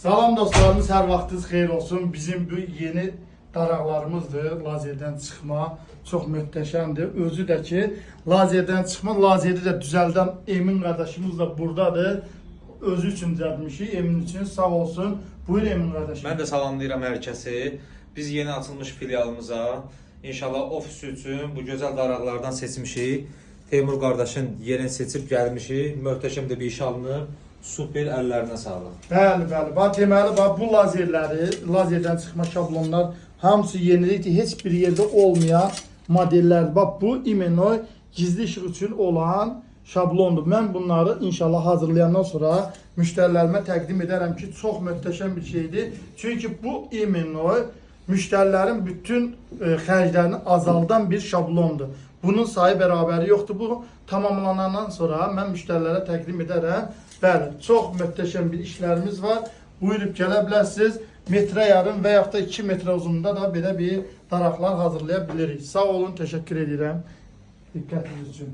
Salam dostlarımız, hər vaxtınız xeyir olsun. Bizim bu yeni daraqlarımızdır. Lazerdən çıxma çox möhtəşəmdir. Özü də ki, lazerdən çıxma, lazeri də düzəldən Emin qardaşımız da buradadır. Özü üçün düzəltmişik, Emin üçün sağ olsun. Buyur Emin qardaşım. Mən də salamlayıram hər kəsi. Biz yeni açılmış filialımıza inşallah ofis üçün bu gözəl daraqlardan seçmişik. Teymur qardaşın yerini seçib gəlmişik. Möhtəşəm də bir iş alınıb. Super, əllərinə sağlıq. Bəli, bəli. Bax, deməli, bax, bu lazerləri, lazerdən çıxma şablonlar hamısı yenilikdir. Heç bir yerdə olmayan modellərdir. Bax, bu imенно gizli işıq üçün olan şablondur. Mən bunları inşallah hazırlayandan sonra müştərilərimə təqdim edərəm ki, çox möhtəşəm bir şeydir. Çünki bu imенно müştərilərin bütün xərclərini azaldan bir şablondur. Bunun sayı bərabəri yoxdur. Bu tamamlanandan sonra mən müştərilərə təqdim edərəm. Bəli, çox möhtəşəm bir işlərimiz var. Buyurub gələ bilərsiniz. Metrə yarım və yaxud da 2 metrə uzunluğunda da belə bir daraqlar hazırlaya bilirik. Sağ olun, təşəkkür edirəm diqqətiniz üçün.